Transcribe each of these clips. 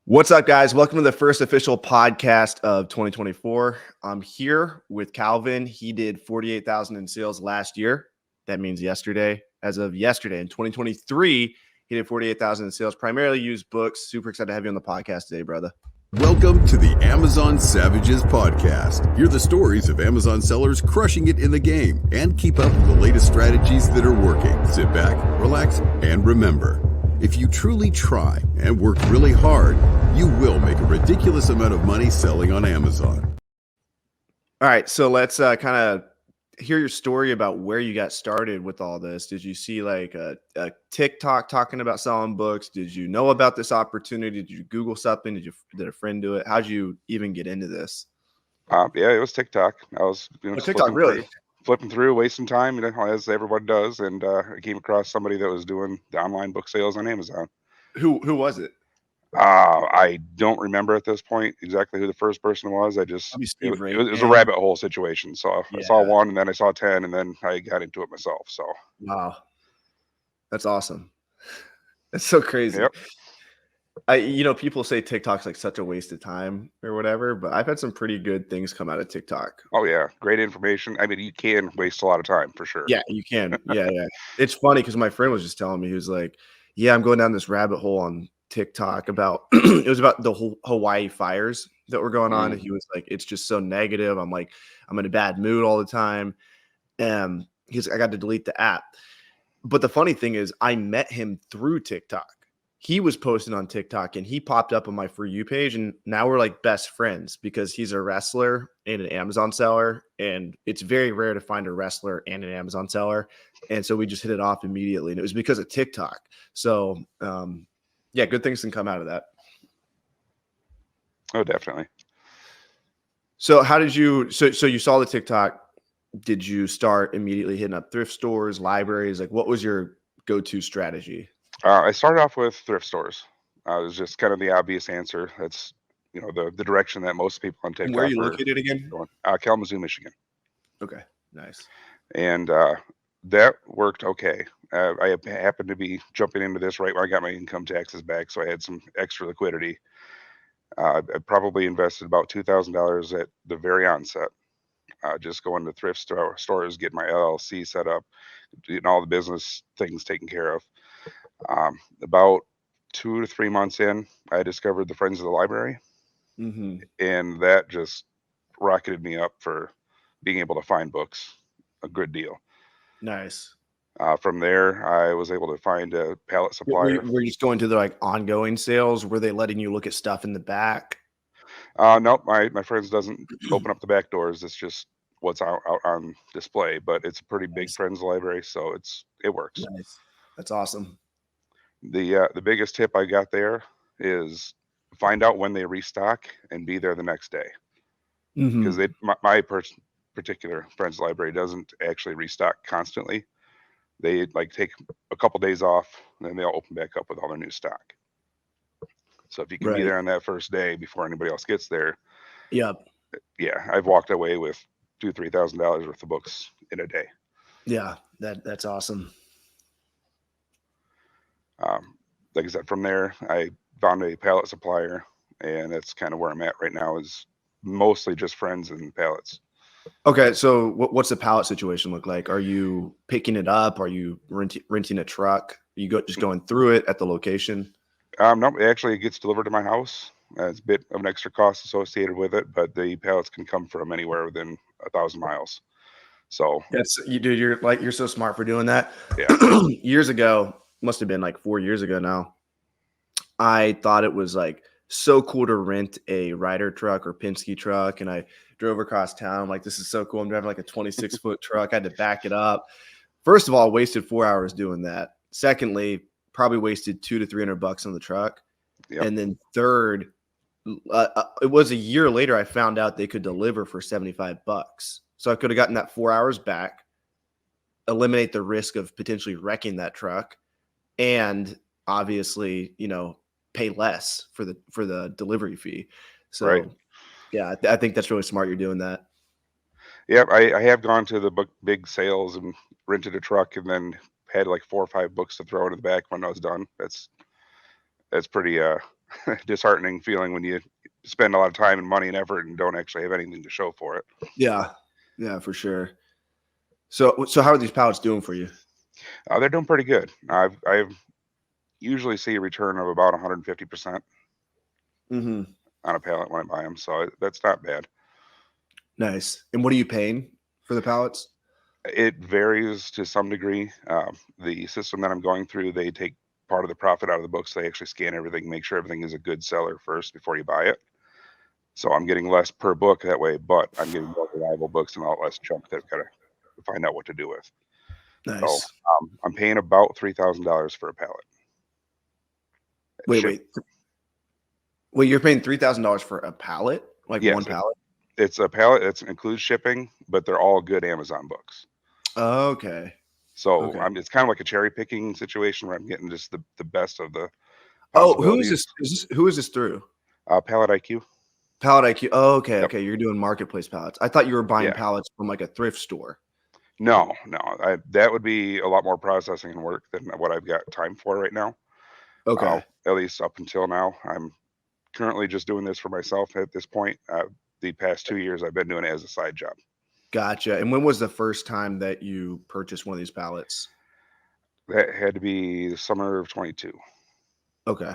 What's up, guys? Welcome to the first official podcast of 2024. I'm here with Calvin. He did 48,000 in sales last year. That means yesterday. As of yesterday in 2023, he did 48,000 in sales, primarily used books. Super excited to have you on the podcast today, brother. Welcome to the Amazon Savages podcast. Hear the stories of Amazon sellers crushing it in the game and keep up with the latest strategies that are working. Sit back, relax, and remember, if you truly try and work really hard, you will make a ridiculous amount of money selling on Amazon. All right, so let's kind of hear your story about where you got started with all this. Did you see like a TikTok talking about selling books? Did you know about this opportunity? Did you Google something? Did a friend do it? How'd you even get into this? Yeah, it was TikTok. I was TikTok, really? Flipping through, wasting time, as everyone does, and I came across somebody that was doing the online book sales on Amazon. Who was it? I don't remember at this point exactly who the first person was. It was a rabbit hole situation. So I saw one, and then I saw 10, and then I got into it myself. So wow, that's awesome. That's so crazy. Yep. People say TikTok's like such a waste of time or whatever, but I've had some pretty good things come out of TikTok. Oh yeah, great information. I mean, you can waste a lot of time for sure. Yeah, you can. Yeah. It's funny because my friend was just telling me, he was like, "Yeah, I'm going down this rabbit hole on TikTok about it was about the whole Hawaii fires that were going on." And he was like, "It's just so negative. I'm in a bad mood all the time." And I got to delete the app. But the funny thing is, I met him through TikTok. He was posting on TikTok and he popped up on my For You page, and now we're like best friends because he's a wrestler and an Amazon seller, and it's very rare to find a wrestler and an Amazon seller. And so we just hit it off immediately, and it was because of TikTok. So yeah, good things can come out of that. Oh, definitely. So how did you, so you saw the TikTok, did you start immediately hitting up thrift stores, libraries? Like, what was your go-to strategy? I started off with thrift stores. It was just kind of the obvious answer. That's the direction that most people on TikTok. And where are you located again? Kalamazoo, Michigan. Okay, nice. And that worked okay. I happened to be jumping into this right when I got my income taxes back, so I had some extra liquidity. I probably invested about $2,000 at the very onset. Just going to thrift stores, getting my LLC set up, getting all the business things taken care of. About 2 to 3 months in, I discovered the Friends of the Library, and that just rocketed me up for being able to find books a good deal. Nice. From there, I was able to find a pallet supplier. Were you just going to the like ongoing sales? Were they letting you look at stuff in the back? Nope, my friends doesn't open up the back doors. It's just what's out on display, but it's a pretty big Friends library, so it works. Nice. That's awesome. The biggest tip I got there is find out when they restock and be there the next day, because my particular Friends library doesn't actually restock constantly. They like take a couple days off, and then they'll open back up with all their new stock. So if you can be there on that first day before anybody else gets there, yeah, I've walked away with $2,000-$3,000 worth of books in a day. Yeah, that's awesome. Like I said, from there, I found a pallet supplier, and that's kind of where I'm at right now, is mostly just Friends and pallets. Okay, so what's the pallet situation look like? Are you picking it up? Are you renting a truck? Are you just going through it at the location? No, it actually gets delivered to my house. It's a bit of an extra cost associated with it, but the pallets can come from anywhere within 1,000 miles. So that's you're so smart for doing that. Yeah. Years ago, must have been like 4 years ago now, I thought it was like so cool to rent a Ryder truck or Penske truck, and I drove across town. I'm like, this is so cool. I'm driving like a 26-foot truck. I had to back it up. First of all, wasted 4 hours doing that. Secondly, probably wasted $200 to $300 on the truck. Yep. And then third, it was a year later I found out they could deliver for $75. So I could have gotten that 4 hours back, eliminate the risk of potentially wrecking that truck, and obviously, pay less for the delivery fee. So yeah, I think that's really smart. You're doing that. Yeah, I have gone to the big sales and rented a truck, and then had like 4 or 5 books to throw into the back when I was done. That's pretty disheartening feeling when you spend a lot of time and money and effort and don't actually have anything to show for it. Yeah. Yeah, for sure. So how are these pallets doing for you? They're doing pretty good. I've usually see a return of about 150% Mm-hmm. on a pallet when I buy them, so that's not bad. Nice. And what are you paying for the pallets? It varies to some degree. The system that I'm going through, they take part of the profit out of the books. They actually scan everything, make sure everything is a good seller first before you buy it. So I'm getting less per book that way, but I'm getting more reliable books and a lot less chunk that I've got to find out what to do with. So Nice. I'm paying about $3,000 for a pallet. Wait, Ship. wait. Wait, you're paying $3,000 for a pallet? Like Yes, one pallet? it's a pallet that includes shipping, but they're all good Amazon books. Okay. So Okay. it's kind of like a cherry picking situation where I'm getting just the best of the Oh, who is possibilities. this? Who is this through? Pallet IQ. Pallet IQ. Oh, okay. Yep. Okay. You're doing marketplace pallets. I thought you were buying Yeah. pallets from like a thrift store. No. That would be a lot more processing and work than what I've got time for right now. Okay. At least up until now, I'm currently just doing this for myself at this point. The past 2 years, I've been doing it as a side job. Gotcha. And when was the first time that you purchased one of these pallets? That had to be the summer of 22. Okay.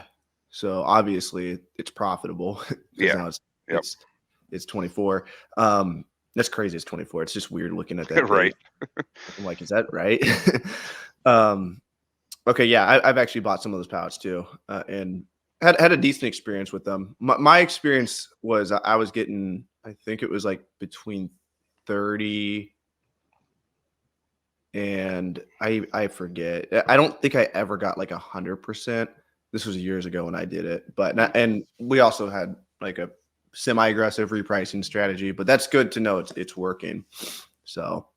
So obviously it's profitable because Yeah. now Yep. it's 24. That's crazy. It's 24. It's just weird looking at that Right. date. I'm like, is that right? Okay. Yeah. I've actually bought some of those pallets too. And had a decent experience with them. My experience was I was getting, I think it was like between 30 and I forget. I don't think I ever got like 100%. This was years ago when I did it, but and we also had like a semi-aggressive repricing strategy, but that's good to know it's working. So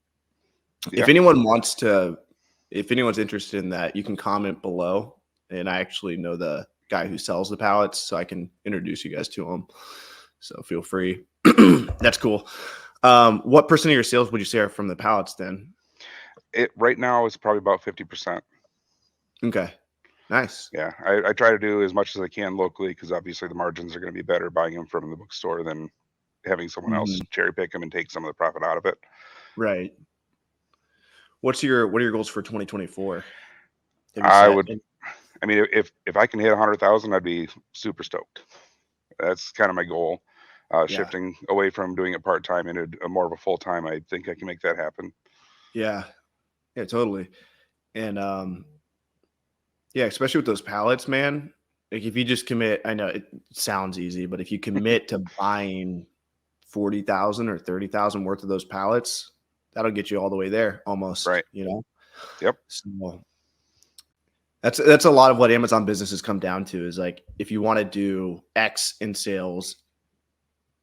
Yeah. if anyone's interested in that, you can comment below, and I actually know the guy who sells the pallets, so I can introduce you guys to him. So feel free. That's cool. What percent of your sales would you say are from the pallets then? It right now is probably about 50%. Okay. Nice. Yeah, I try to do as much as I can locally because obviously the margins are going to be better buying them from the bookstore than having someone else Mhm. cherry pick them and take some of the profit out of it. Right. What are your goals for 2024? Have you I set? would, I mean, if I can hit 100,000, I'd be super stoked. That's kind of my goal. Yeah. Shifting away from doing it part time into more of a full time, I think I can make that happen. Yeah. Yeah, totally. And yeah, especially with those pallets, man. Like if you just commit, I know it sounds easy, but if you commit to buying 40,000 or 30,000 worth of those pallets, that'll get you all the way there almost, Right. you know? Yep. So that's a lot of what Amazon businesses come down to is like if you want to do X in sales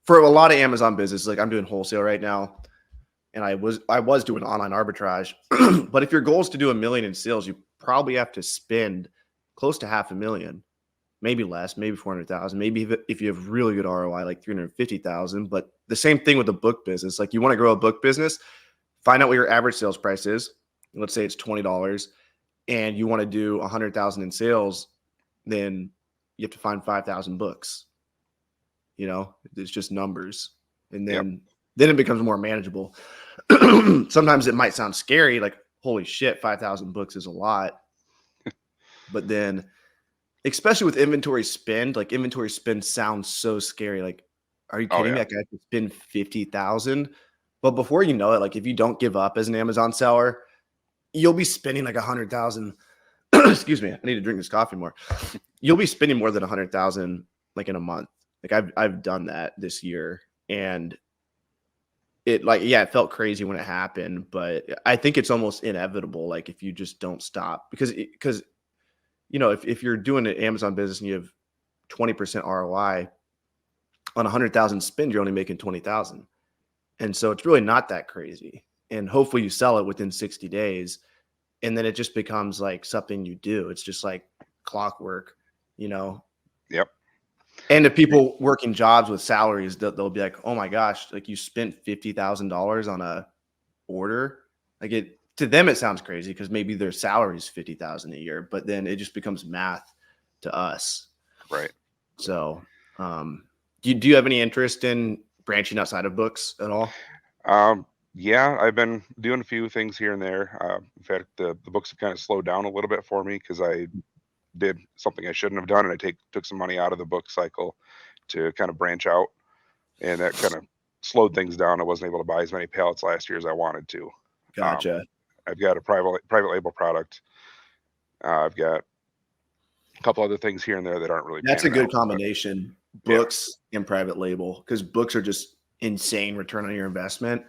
for a lot of Amazon business, like I'm doing wholesale right now, and I was doing online arbitrage. But if your goal is to do $1 million in sales, you probably have to spend close to $500,000, maybe less, maybe 400,000, maybe if you have really good ROI, like 350,000. But the same thing with the book business. Like you want to grow a book business, find out what your average sales price is. Let's say it's $20, and you want to do 100,000 in sales, then you have to find 5,000 books. You know, it's just numbers, and Yep. then it becomes more manageable. Sometimes it might sound scary, like holy shit, 5,000 books is a lot. But then, especially with inventory spend, like inventory spend sounds so scary. Like, are you Oh kidding me? yeah. That guy could spend 50,000. But before you know it, like if you don't give up as an Amazon seller, you'll be spending like 100,000. Excuse me, I need to drink this coffee more. You'll be spending more than 100,000 like in a month. Like I've done that this year, and it like yeah, it felt crazy when it happened, but I think it's almost inevitable. Like if you just don't stop, because you know if you're doing an Amazon business and you have 20% ROI on 100,000 spend, you're only making 20,000, and so it's really not that crazy. And hopefully you sell it within 60 days, and then it just becomes like something you do. It's just like clockwork, you know. Yep. And if people working jobs with salaries, they'll be like, "Oh my gosh, like you spent $50,000 on a order." Like it to them, it sounds crazy because maybe their salary is 50,000 a year, but then it just becomes math to us. Right. So, do you have any interest in branching outside of books at all? Yeah, I've been doing a few things here and there. In fact, the books have kind of slowed down a little bit for me because I did something I shouldn't have done, and I took some money out of the book cycle to kind of branch out, and that kind of slowed things down. I wasn't able to buy as many pallets last year as I wanted to. Um, Gotcha. I've got a private label product. I've got a couple other things here and there that aren't really That's a panning good out. But combination, yeah, books and private label, because books are just insane return on your investment.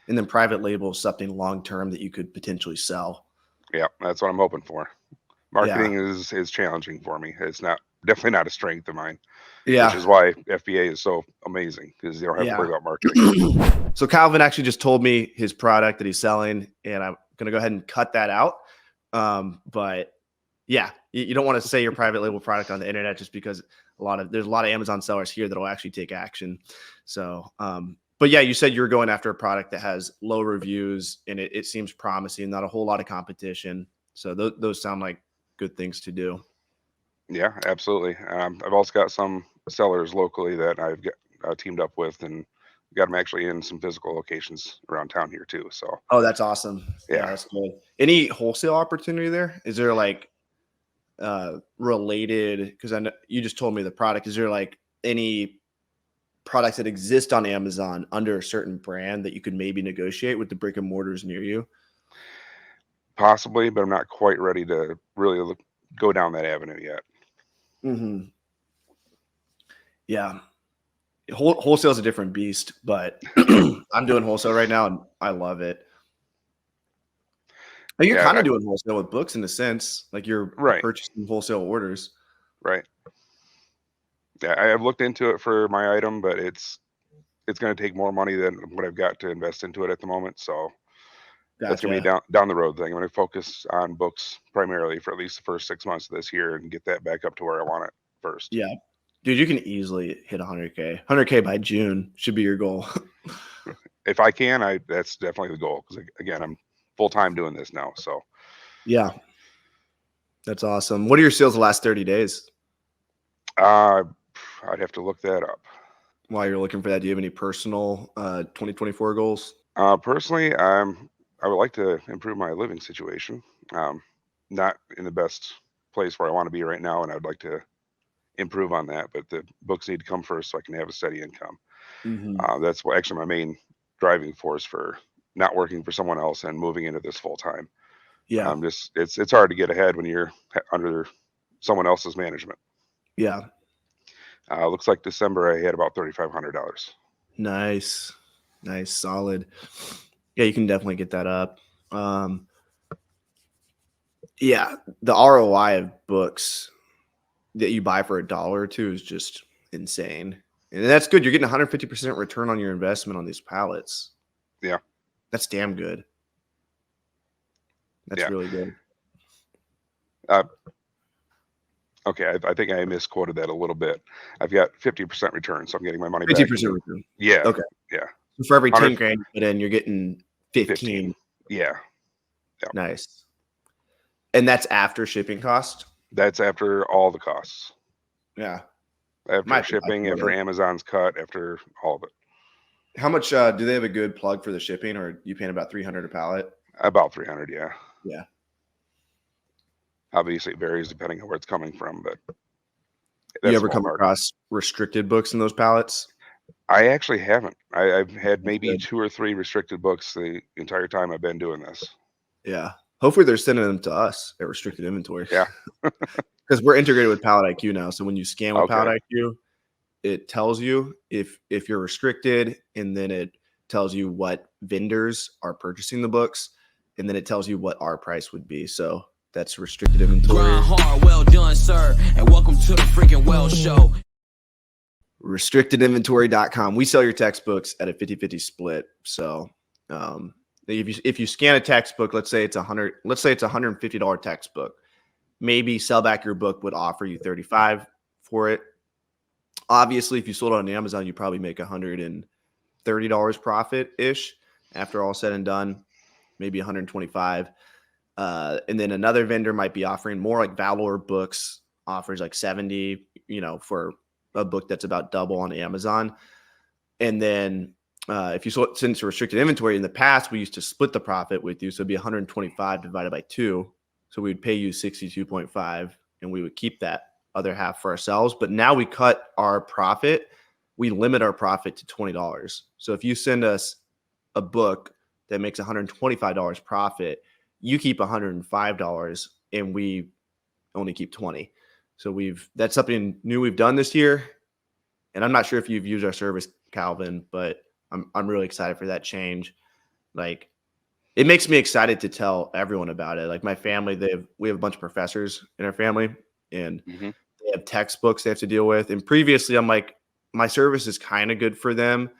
And then private label is something long term that you could potentially sell. yeah, that's what I'm hoping for. Yeah. Marketing is challenging for me. It's definitely not a strength of mine, which Yeah. is why FBA is so amazing because you don't have to worry Yeah. about marketing. So Calvin actually just told me his product that he's selling, and I'm gonna go ahead and cut that out. But yeah, you don't want to say your private label product on the internet just because there's a lot of Amazon sellers here that'll actually take action. So, but yeah, you said you were going after a product that has low reviews and it seems promising, not a whole lot of competition. So those sound like good things to do. Yeah, absolutely. I've also got some sellers locally that I've got teamed up with, and got them actually in some physical locations around town here too. So Oh, that's awesome. Yeah, yeah, that's good. Any wholesale opportunity there? Is there like related, because I know you just told me the product, is there like any products that exist on Amazon under a certain brand that you could maybe negotiate with the brick and mortars near you? possibly, but I'm not quite ready to really go down that avenue yet. Hmm. Yeah, wholesale is a different beast, but I'm doing wholesale right now and I love it. And you're Yeah, kind of doing wholesale with books in a sense, like you're right, purchasing wholesale orders. right. Yeah, I have looked into it for my item, but it's going to take more money than what I've got to invest into it at the moment. So that's going to be Gotcha. down the road thing. I'm going to focus on books primarily for at least the first 6 months of this year and get that back up to where I want it first. Yeah, dude, you can easily hit 100K. 100K by June should be your goal. If I can, that's definitely the goal because again, I'm full time doing this now. So Yeah, that's awesome. What are your sales the last 30 days? uh, I'd have to look that up. While you're looking for that, do you have any personal 2024 goals? Personally, I would like to improve my living situation. Um, Not in the best place where I want to be right now, and I'd like to improve on that. But the books need to come first so I can have a steady income. Hmm. That's what actually my main driving force for not working for someone else and moving into this full time. Yeah, Just it's hard to get ahead when you're under someone else's management. yeah, Looks like December I had about $3,500. nice, nice, solid. Yeah, you can definitely get that up. Um, yeah, the ROI of books that you buy for $1 or $2 is just insane, and that's good. You're getting 150% return on your investment on these pallets. Yeah, That's damn good. That's yeah. really good. Uh, okay, I think I misquoted that a little bit. I've got 50% return, so I'm getting my money back. 50% return. Yeah, Okay. yeah, So for every 10 100, grand you put in, you're getting 15. 15. Yeah, yeah. Nice. And that's after shipping cost? That's after all the costs, Yeah. after Might be much shipping, more after then. Amazon's cut, after all of it. How much do they have a good plug for the shipping, or you paying about 300 a pallet? About 300. Yeah. Yeah. Obviously, it varies depending on where it's coming from, but You that's ever the come ballpark. across restricted books in those pallets? I actually haven't. I've had That's maybe good. 2 or 3 restricted books the entire time I've been doing this. Yeah. Hopefully they're sending them to us at restricted inventory Yeah. because we're integrated with Pallet IQ now. So when you scan with Okay. Pallet IQ, it tells you if you're restricted, and then it tells you what vendors are purchasing the books, and then it tells you what our price would be. So that's restricted inventory. Grind hard, well done, sir, and welcome to the freaking Well Show. Restrictedinventory.com. We sell your textbooks at a 50-50 split. So if you scan a textbook, let's say it's $150 textbook, maybe Sell Back Your Book would offer you $35 for it. Obviously, if you sold it on Amazon, you probably make $130 profit ish after all said and done, maybe $125. And then another vendor might be offering more, like Valor Books offers like $70, for a book that's about double on Amazon. And then if you sold since restricted inventory in the past, we used to split the profit with you. So it'd be 125 divided by 2. So we'd pay you 62.5 and we would keep that other half for ourselves. But now we cut our profit. We limit our profit to $20. So if you send us a book that makes $125 profit, you keep $105 and we only keep 20. So that's something new we've done this year. And I'm not sure if you've used our service, Calvin, but I'm really excited for that change. Like, it makes me excited to tell everyone about it. Like my family, we have a bunch of professors in our family, and Mm-hmm. they have textbooks they have to deal with. And previously, I'm like, my service is kind of good for them,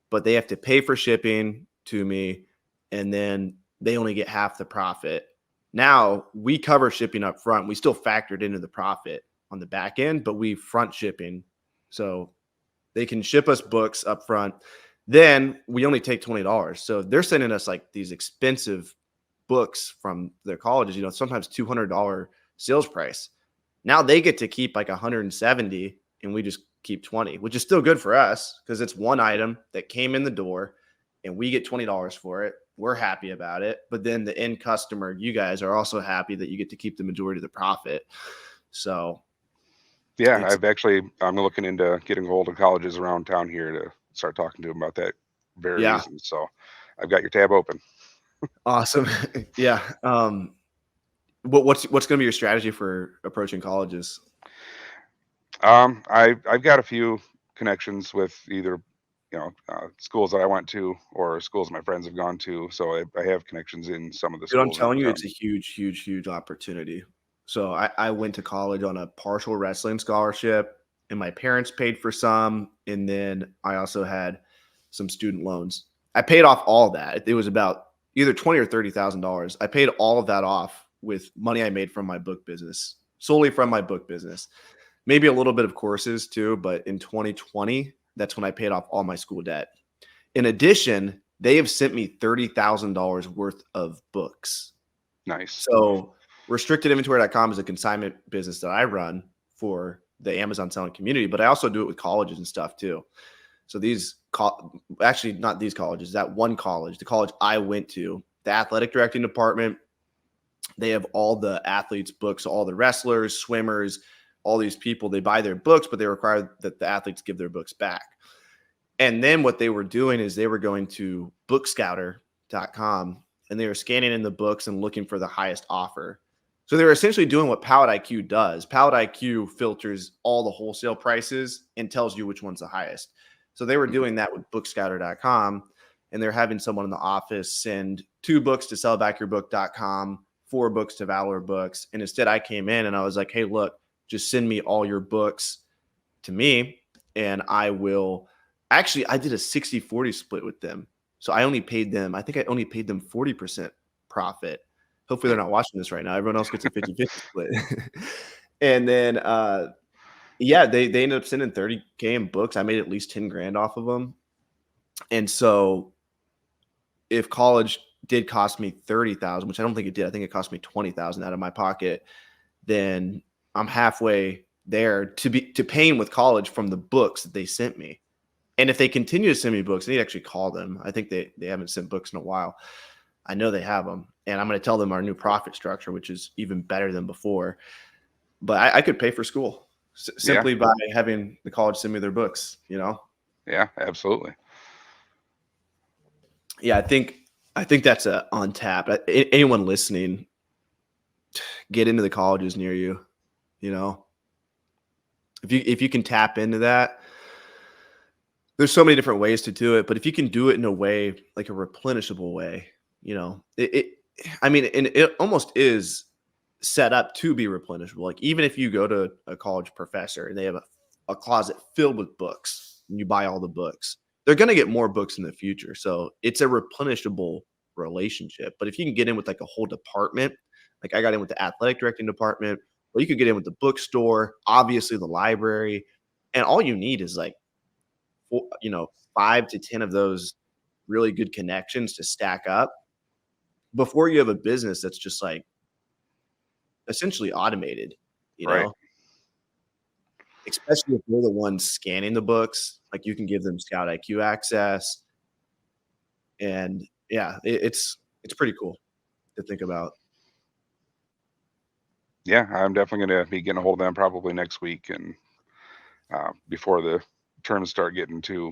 but they have to pay for shipping to me, and then they only get half the profit. Now we cover shipping up front. We still factored into the profit on the back end, but we front shipping. So they can ship us books up front. Then we only take $20. So they're sending us like these expensive books from their colleges, sometimes $200 sales price. Now they get to keep like 170 and we just keep 20, which is still good for us because it's one item that came in the door and we get $20 for it. We're happy about it. But then the end customer, you guys are also happy that you get to keep the majority of the profit. So yeah, I'm looking into getting a hold of colleges around town here to start talking to them about that very yeah, reason. So I've got your tab open. awesome. Yeah. What's going to be your strategy for approaching colleges? I've got a few connections with either schools that I went to or schools my friends have gone to. So I have connections in some of the Dude, I'm schools. telling you, it's a huge, huge, huge opportunity. So I went to college on a partial wrestling scholarship, and my parents paid for some, and then I also had some student loans. I paid off all that. It was about either $20,000 or $30,000. I paid all of that off with money I made from my book business, solely from my book business. Maybe a little bit of courses too, but in 2020, that's when I paid off all my school debt. In addition, they have sent me $30,000 worth of books. Nice. So restrictedinventory.com is a consignment business that I run for the Amazon selling community, but I also do it with colleges and stuff too. So actually not these colleges, that one college, the college I went to, the athletic directing department, they have all the athletes' books, all the wrestlers, swimmers, all these people, they buy their books, but they require that the athletes give their books back. And then what they were doing is they were going to bookscatter.com and they were scanning in the books and looking for the highest offer. So they were essentially doing what Pallet IQ does. Pallet IQ filters all the wholesale prices and tells you which one's the highest. So they were doing that with bookscatter.com, and they're having someone in the office send 2 books to sellbackyourbook.com, 4 books to Valor Books. And instead I came in and I was like, hey, look, just send me all your books to me and I will – actually, I did a 60-40 split with them. So I only paid them – I think I only paid them 40% profit. Hopefully they're not watching this right now. Everyone else gets a 50-50 split. And then, they ended up sending $30K in books. I made at least $10,000 off of them. And so if college did cost me $30,000, which I don't think it did, I think it cost me $20,000 out of my pocket, then I'm halfway there to paying with college from the books that they sent me. And if they continue to send me books, I need to actually call them. I think they haven't sent books in a while. I know they have them. And I'm going to tell them our new profit structure, which is even better than before. But I could pay for school simply by having the college send me their books, Yeah, absolutely. Yeah, I think that's on tap. Anyone listening, get into the colleges near you, If you can tap into that, there's so many different ways to do it, but if you can do it in a way, like a replenishable way, it almost is set up to be replenishable. Like even if you go to a college professor and they have a closet filled with books and you buy all the books, they're going to get more books in the future. So it's a replenishable relationship. But if you can get in with like a whole department, like I got in with the athletic directing department, or you could get in with the bookstore, obviously the library, and all you need is like 5 to 10 of those really good connections to stack up before you have a business that's just like essentially automated, Right. especially if they're the ones scanning the books. Like you can give them Scout IQ access, and yeah, it's pretty cool to think about. Yeah, I'm definitely going to be getting a hold of them probably next week, and before the terms start getting too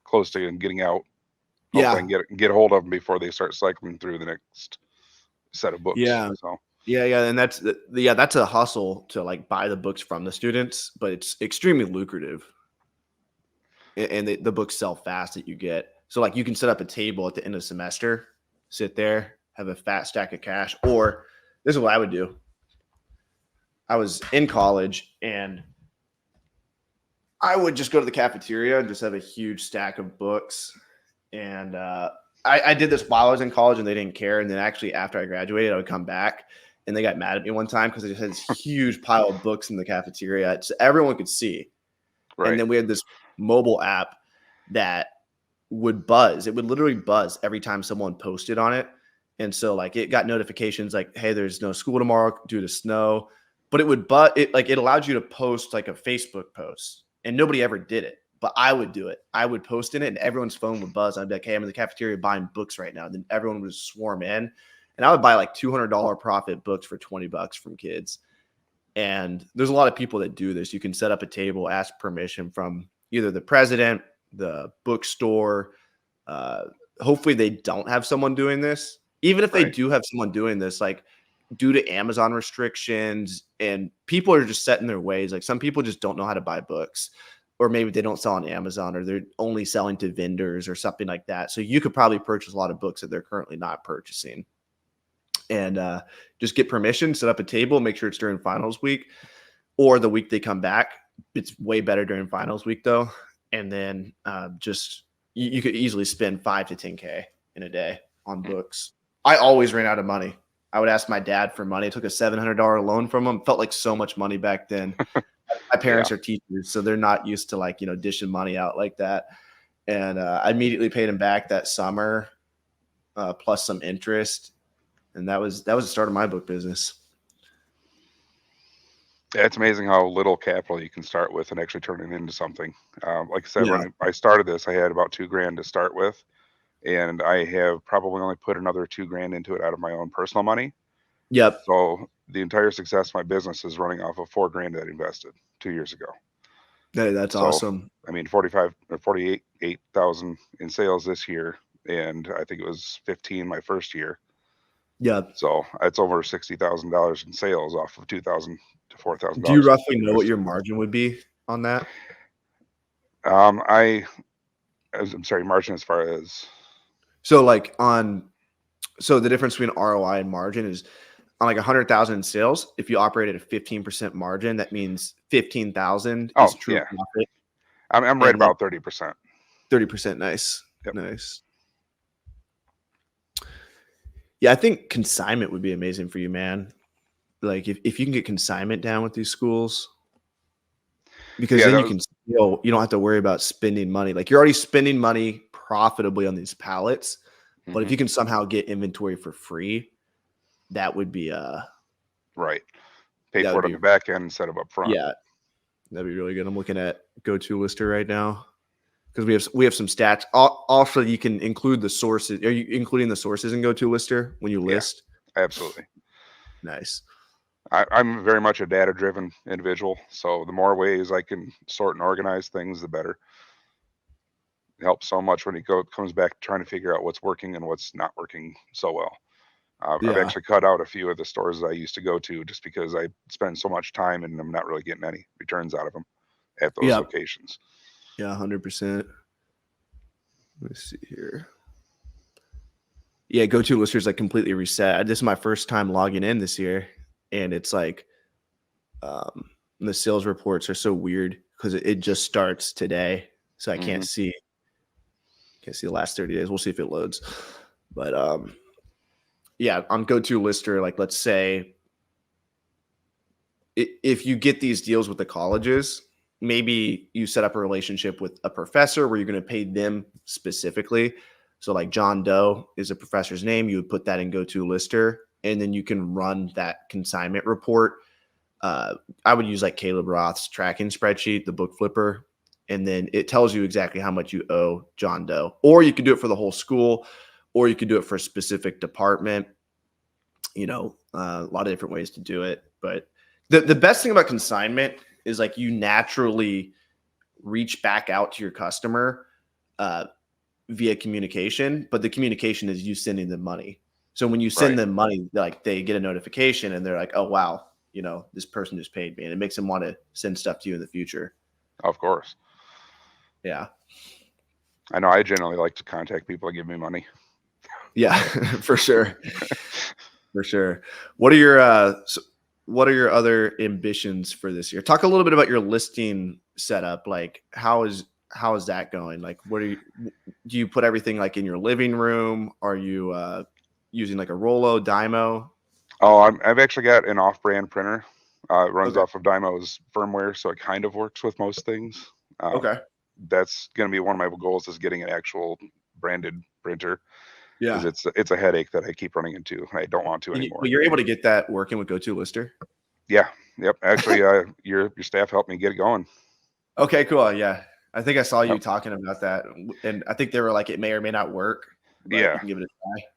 close to getting out. Hopefully, I Yeah, can get a hold of them before they start cycling through the next set of books. yeah, So yeah, and that's a hustle to like buy the books from the students, but it's extremely lucrative, and the books sell fast that you get. So like you can set up a table at the end of the semester, sit there, have a fat stack of cash, or this is what I would do. I was in college and I would just go to the cafeteria and just have a huge stack of books. And I did this while I was in college and they didn't care. And then actually after I graduated, I would come back and they got mad at me one time because I just had this huge pile of books in the cafeteria. So everyone could see. right, And then we had this mobile app that would buzz. It would literally buzz every time someone posted on it. And so like it got notifications like, hey, there's no school tomorrow due to snow. But it allowed you to post like a Facebook post. And nobody ever did it. But I would do it. I would post in it and everyone's phone would buzz. I'd be like, hey, I'm in the cafeteria buying books right now. And then everyone would swarm in. And I would buy like $200 profit books for $20 from kids. And there's a lot of people that do this. You can set up a table, ask permission from either the president, the bookstore. Hopefully they don't have someone doing this. Even if they right. do have someone doing this, like due to Amazon restrictions and people are just set in their ways. Like some people just don't know how to buy books, or maybe they don't sell on Amazon, or they're only selling to vendors or something like that. So you could probably purchase a lot of books that they're currently not purchasing. And just get permission, set up a table, make sure it's during finals week or the week they come back. It's way better during finals week though. And then you could easily spend 5 to 10K in a day on books. I always ran out of money. I would ask my dad for money. I took a $700 loan from him. Felt like so much money back then. My parents are teachers, so they're not used to like, dishing money out like that. And I immediately paid him back that summer, plus some interest. And that was the start of my book business. Yeah, it's amazing how little capital you can start with and actually turn it into something. Like I said, Yeah. when I started this, I had about $2,000 to start with, and I have probably only put another $2,000 into it out of my own personal money. Yep. So the entire success of my business is running off of $4,000 that I invested 2 years ago. Hey, that's So, awesome. I mean, 45 or 48,000 in sales this year, and I think it was 15 my first year. Yep. So it's over $60,000 in sales off of $2,000 to $4,000. Do you roughly know what your margin would be on that? I'm sorry, margin as far as So the difference between ROI and margin is on like 100,000 in sales. If you operate at a 15% margin, that means 15,000 is true profit. I'm right about 30%. 30%. Nice. Yep. Nice. Yeah, I think consignment would be amazing for you, man. Like if you can get consignment down with these schools, because then you don't have to worry about spending money. Like you're already spending money profitably on these pallets, but if you can somehow get inventory for free, that would be right. Pay for it on the back end instead of up front. Yeah, that'd be really good. I'm looking at GoToLister right now because we have some stats. Also, you can include the sources. Are you including the sources in GoToLister when you list? Yeah, absolutely. Nice. I'm very much a data-driven individual, so the more ways I can sort and organize things, the better. It helps so much when it comes back to trying to figure out what's working and what's not working so well. I've actually cut out a few of the stores that I used to go to just because I spend so much time and I'm not really getting any returns out of them at those locations. Yeah, 100%. Let's see here. Yeah, GoToLister is like completely reset. This is my first time logging in this year, and it's like the sales reports are so weird because it just starts today, so I can't see the last 30 days. We'll see if it loads, but yeah, on GoToLister, like let's say if you get these deals with the colleges, maybe you set up a relationship with a professor where you're going to pay them specifically. So like John Doe is a professor's name. You would put that in GoToLister, and then you can run that consignment report I would use like Caleb Roth's tracking spreadsheet, the book flipper, and then it tells you exactly how much you owe John Doe. Or you could do it for the whole school, or you could do it for a specific department. A lot of different ways to do it. But the best thing about consignment is like you naturally reach back out to your customer via communication, but the communication is you sending them money. So when you send them money, like they get a notification and they're like, oh, wow, this person just paid me, and it makes them want to send stuff to you in the future. Of course. Yeah. I know I generally like to contact people that give me money. Yeah, for sure. For sure. What are your other ambitions for this year? Talk a little bit about your listing setup. Like how is that going? Like do you put everything like in your living room? Are you using like a Rollo, Dymo? Oh, I've actually got an off-brand printer. It runs Okay. off of Dymo's firmware, so it kind of works with most things. Okay. That's going to be one of my goals, is getting an actual branded printer, because Yeah. it's a headache that I keep running into. I don't want to anymore. But you're able to get that working with GoToLister? Yeah. Yep. Actually, your staff helped me get it going. Okay, cool. Yeah. I think I saw you Yep. talking about that, and I think they were like, it may or may not work, but Yeah. you can give it a try.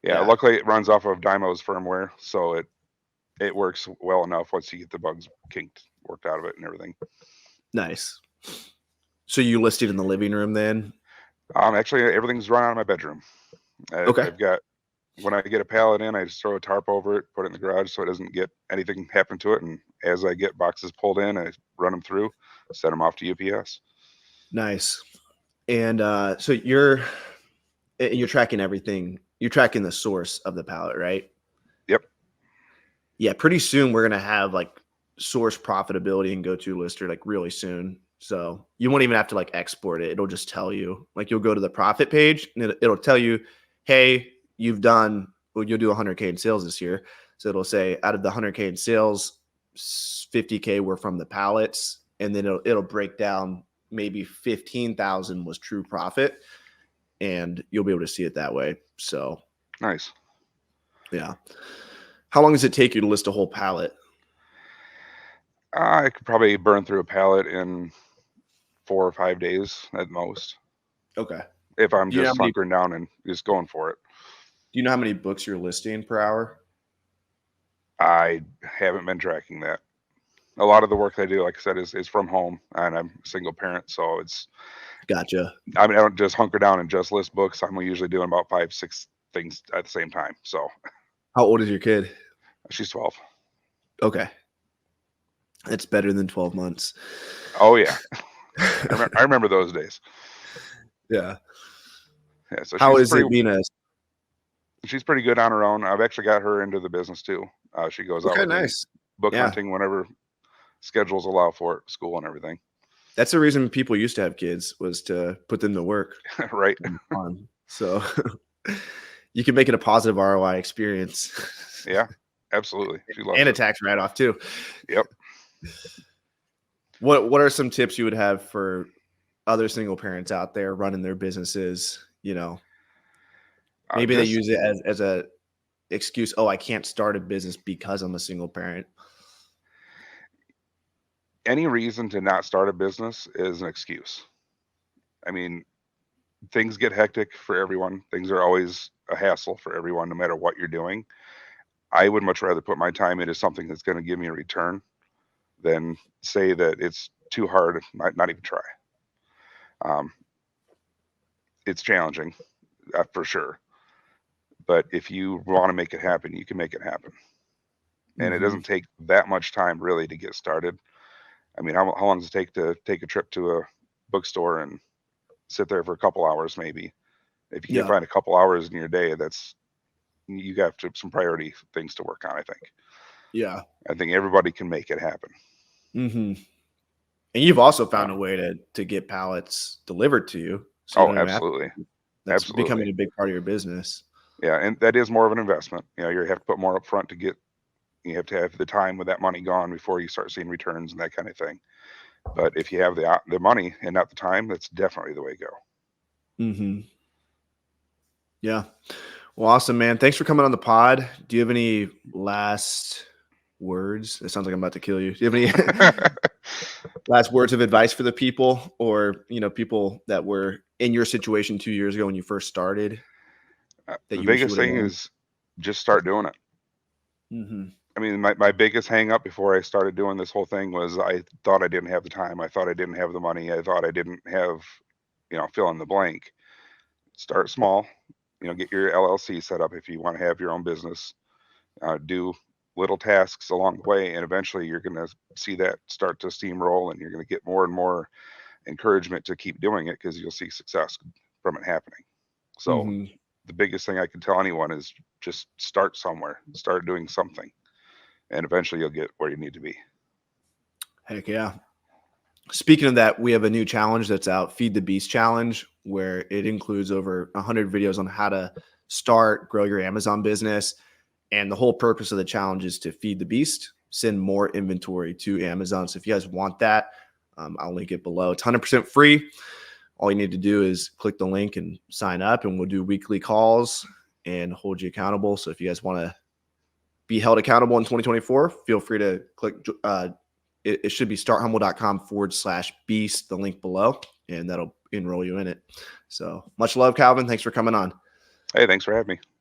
Yeah. Luckily, it runs off of Dymo's firmware, so it works well enough once you get the bugs worked out of it and everything. Nice. So you listed in the living room then? Actually, everything's run out of my bedroom. Okay. I've got, when I get a pallet in, I just throw a tarp over it, put it in the garage so it doesn't get anything happen to it. And as I get boxes pulled in, I run them through, send them off to UPS. Nice. And so you're tracking everything. You're tracking the source of the pallet, right? Yep. Yeah. Pretty soon we're gonna have like source profitability in GoToLister like really soon. So you won't even have to like export it. It'll just tell you, like you'll go to the profit page and it'll tell you, hey, you'll do 100K in sales this year. So it'll say out of the 100K in sales, 50K were from the pallets. And then it'll break down, maybe 15,000 was true profit, and you'll be able to see it that way. So nice. Yeah. How long does it take you to list a whole pallet? I could probably burn through a pallet in 4 or 5 days at most. Okay. If I'm just hunkering down and just going for it. Do you know how many books you're listing per hour? I haven't been tracking that. A lot of the work I do, like I said, is from home, and I'm a single parent, so it's. Gotcha. I mean, I don't just hunker down and just list books. I'm usually doing about 5, 6 things at the same time. So. How old is your kid? She's 12. Okay. That's better than 12 months. Oh yeah. I remember those days. Yeah. Yeah. So how is it being she's pretty good on her own. I've actually got her into the business too. She goes out nice. book hunting whenever schedules allow for it, school and everything. That's the reason people used to have kids, was to put them to work. Right. So you can make it a positive ROI experience. Yeah, absolutely. She loves and it. A tax write-off too. Yep. What are some tips you would have for other single parents out there running their businesses? Maybe they use it as a excuse. Oh, I can't start a business because I'm a single parent. Any reason to not start a business is an excuse. I mean, things get hectic for everyone. Things are always a hassle for everyone, no matter what you're doing. I would much rather put my time into something that's going to give me a return than say that it's too hard, not even try. It's challenging, for sure. But if you want to make it happen, you can make it happen. And it doesn't take that much time really to get started. I mean, how long does it take to take a trip to a bookstore and sit there for a couple hours, maybe? If you can find a couple hours in your day, you got some priority things to work on, I think. Yeah. I think everybody can make it happen. And you've also found a way to get pallets delivered to you. So absolutely. That's becoming a big part of your business. Yeah, and that is more of an investment. You have to put more up front you have to have the time with that money gone before you start seeing returns and that kind of thing. But if you have the money and not the time, that's definitely the way to go. Yeah. Well, awesome, man. Thanks for coming on the pod. Do you have any last words? It sounds like I'm about to kill you. Do you have any last words of advice for the people, or, you know, people that were in your situation 2 years ago when you first started that The you wish you biggest would have thing known? is just start doing it. Mm-hmm. I mean, my biggest hang up before I started doing this whole thing was I thought I didn't have the time. I thought I didn't have the money. I thought I didn't have, fill in the blank. Start small, get your LLC set up if you want to have your own business. Do little tasks along the way, and eventually you're going to see that start to steamroll, and you're going to get more and more encouragement to keep doing it because you'll see success from it happening. So Mm-hmm. the biggest thing I can tell anyone is just start somewhere, start doing something, and eventually you'll get where you need to be. Heck yeah. Speaking of that, we have a new challenge that's out, Feed the Beast Challenge, where it includes over 100 videos on how to start, grow your Amazon business. And the whole purpose of the challenge is to feed the beast, send more inventory to Amazon. So if you guys want that, I'll link it below. It's 100% free. All you need to do is click the link and sign up, and we'll do weekly calls and hold you accountable. So if you guys want to be held accountable in 2024, feel free to click. It should be starthumble.com/beast, the link below, and that'll enroll you in it. So much love, Calvin. Thanks for coming on. Hey, thanks for having me.